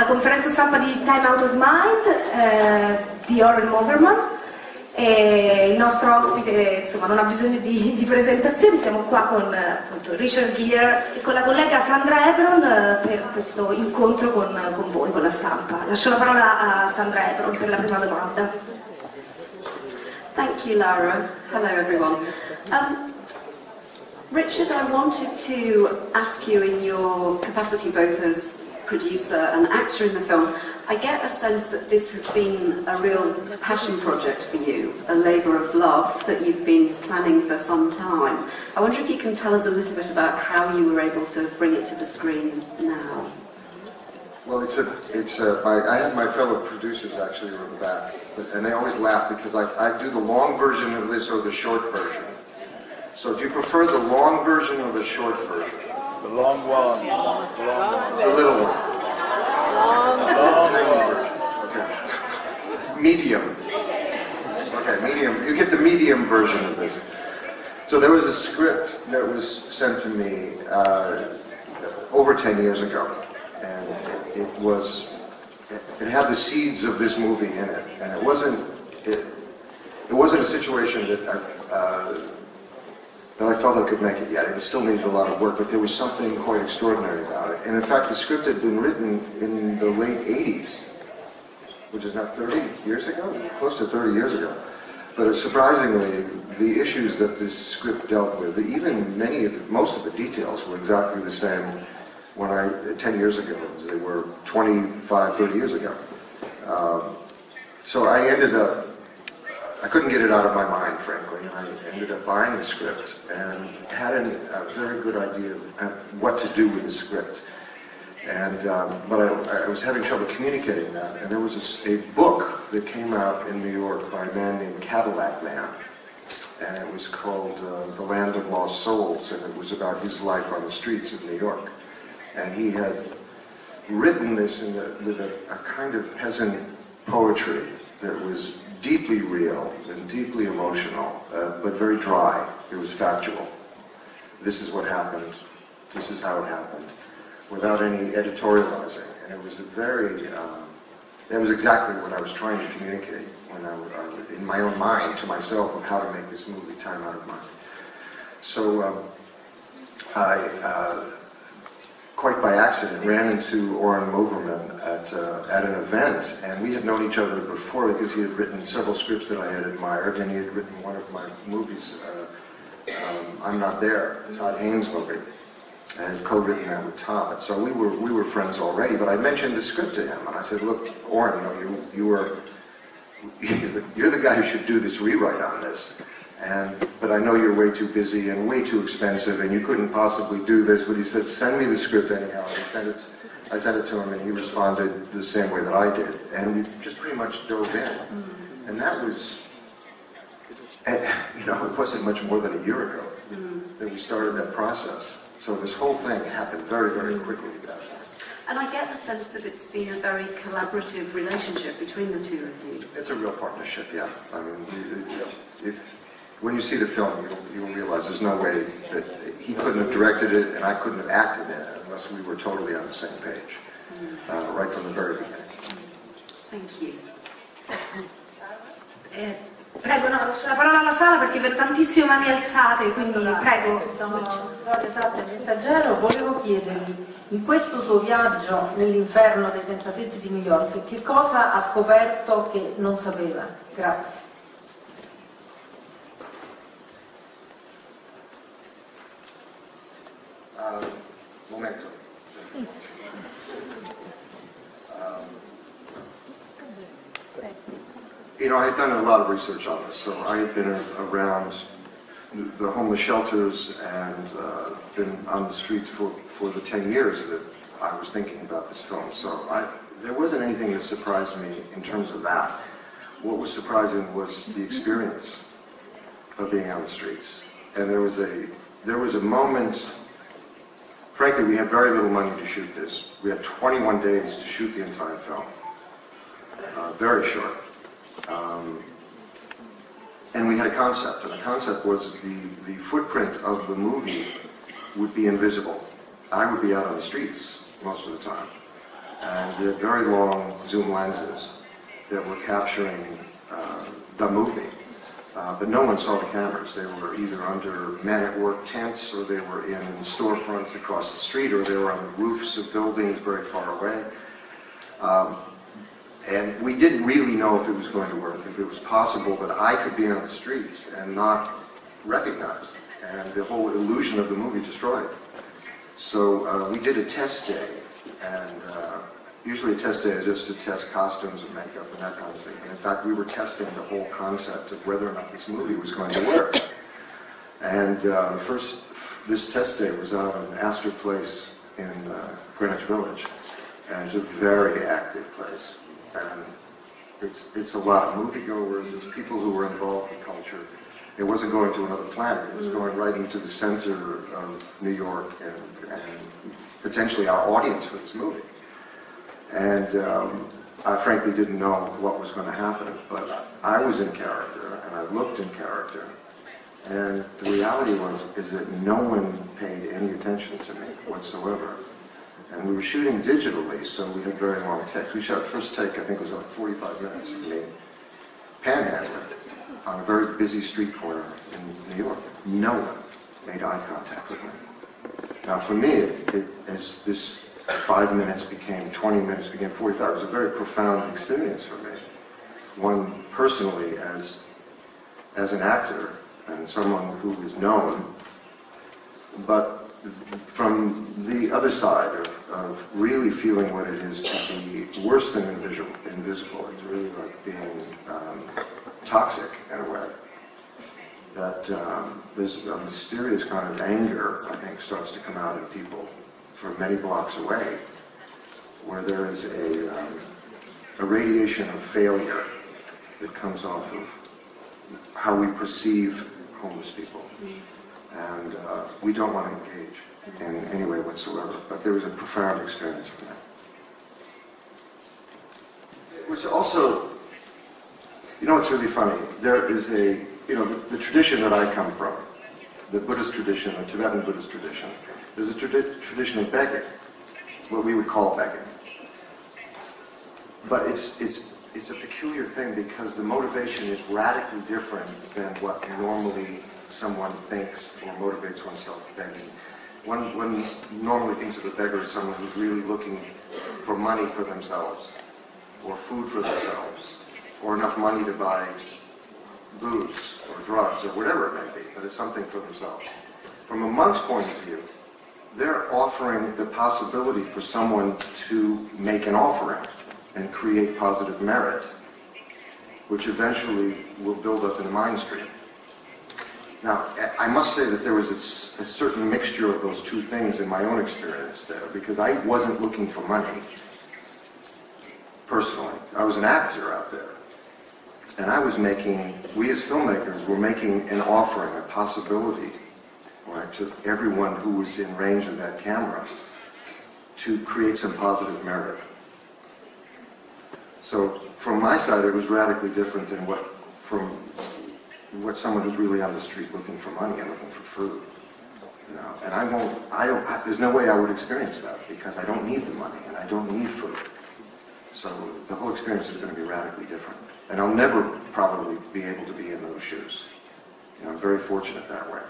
conferenza stampa di Time Out of Mind di Oren Moverman. E il nostro ospite insomma non ha bisogno di presentazioni, siamo qua con appunto, Richard Gere e con la collega Sandra Ebron per questo incontro con voi, con la stampa. Lascio la parola a Sandra Ebron per la prima domanda. Thank you, Lara. Hello, everyone. Richard, I wanted to ask you in your capacity both as producer and actor in the film, I get a sense that this has been a real passion project for you, a labour of love that you've been planning for some time. I wonder if you can tell us a little bit about how you were able to bring it to the screen now. Well, I have my fellow producers actually in the back, and they always laugh because I do the long version of this or the short version. So do you prefer the long version or the short version? The long one. The little one. Okay. Medium. Okay, medium. You get the medium version of this. So there was a script that was sent to me over 10 years ago, and it had the seeds of this movie in it, and it wasn't a situation that I felt I could make it yet. It still needed a lot of work, but there was something quite extraordinary about it. And in fact, the script had been written in the late 80s, which is now 30 years ago, close to 30 years ago. But surprisingly, the issues that this script dealt with, even most of the details were exactly the same 10 years ago as they were 25, 30 years ago. So I couldn't get it out of my mind, frankly, and I ended up buying the script and had a very good idea of what to do with the script. But I was having trouble communicating that, and there was a book that came out in New York by a man named Cadillac Man, and it was called The Land of Lost Souls, and it was about his life on the streets of New York. And he had written this with a kind of peasant poetry that was deeply real and deeply emotional, but very dry. It was factual. This is what happened. This is how it happened, without any editorializing. And it was that was exactly what I was trying to communicate when I was in my own mind to myself of how to make this movie Time Out of Mind. So I quite by accident, ran into Oren Moverman at an event, and we had known each other before because he had written several scripts that I had admired, and he had written one of my movies, I'm Not There, Todd Haynes' movie, and co-written that with Todd. So we were friends already, but I mentioned the script to him, and I said, look, Oren, you're the guy who should do this rewrite on this. But I know you're way too busy and way too expensive, and you couldn't possibly do this. But he said, send me the script anyhow. And I sent it to him, and he responded the same way that I did. And we just pretty much dove in. And that was, it wasn't much more than a year ago that we started that process. So this whole thing happened very, very quickly. And I get the sense that it's been a very collaborative relationship between the two of you. It's a real partnership, yeah. I mean, when you see the film, you'll realize there's no way that he couldn't have directed it and I couldn't have acted in it unless we were totally on the same page, right from the very beginning. Thank you. Prego, lascio la parola alla sala perché vedo tantissime mani alzate, quindi prego. Sono esatto, il messaggero. Volevo chiedergli, in questo suo viaggio nell'inferno dei senza tetti di New York, che cosa ha scoperto che non sapeva? Grazie. Momento. I had done a lot of research on this, so I had been around the homeless shelters and been on the streets for the 10 years that I was thinking about this film. So there wasn't anything that surprised me in terms of that. What was surprising was the experience of being on the streets. And there was a moment. Frankly, we had very little money to shoot this. We had 21 days to shoot the entire film. Very short. And we had a concept, and the concept was the footprint of the movie would be invisible. I would be out on the streets most of the time. And they had very long zoom lenses that were capturing the movie. But no one saw the cameras. They were either under man-at-work tents, or they were in storefronts across the street, or they were on the roofs of buildings very far away. And we didn't really know if it was going to work, if it was possible that I could be on the streets and not recognized, and the whole illusion of the movie destroyed. So we did a test day, and usually a test day is just to test costumes and makeup and that kind of thing. And in fact, we were testing the whole concept of whether or not this movie was going to work. And this test day was out on Astor Place in Greenwich Village, and it's a very active place. And it's a lot of moviegoers, it's people who were involved in culture. It wasn't going to another planet, it was going right into the center of New York and potentially our audience for this movie. And I frankly didn't know what was going to happen, but I was in character and I looked in character. And the reality is that no one paid any attention to me whatsoever. And we were shooting digitally, so we had very long takes. We shot first take, I think it was like 45 minutes of me panhandling on a very busy street corner in New York. No one made eye contact with me. Now for me, as this 5 minutes became 20 minutes, became 45, it was a very profound experience for me. One personally as an actor and someone who is known, but from the other side of really feeling what it is to be worse than invisible. It's really like being toxic in a way. That there's a mysterious kind of anger, I think, starts to come out in people from many blocks away, where there is a radiation of failure that comes off of how we perceive homeless people. And we don't want to engage in any way whatsoever. But there was a profound experience for that. Which also, it's really funny. There is the tradition that I come from, the Buddhist tradition, the Tibetan Buddhist tradition, there's a tradition of begging, what we would call begging. But it's a peculiar thing because the motivation is radically different than what normally someone thinks or motivates oneself begging. One normally thinks of a beggar as someone who's really looking for money for themselves, or food for themselves, or enough money to buy booze or drugs or whatever it may be, but it's something for themselves. From a monk's point of view, they're offering the possibility for someone to make an offering and create positive merit, which eventually will build up in the mind stream. Now, I must say that there was a certain mixture of those two things in my own experience there, because I wasn't looking for money, personally. I was an actor out there. And we as filmmakers were making an offering, a possibility, right, to everyone who was in range of that camera to create some positive merit. So from my side, it was radically different than what someone who's really on the street looking for money and looking for food. And there's no way I would experience that because I don't need the money and I don't need food. So the whole experience is going to be radically different. And I'll never probably be able to be in those shoes. I'm very fortunate that way.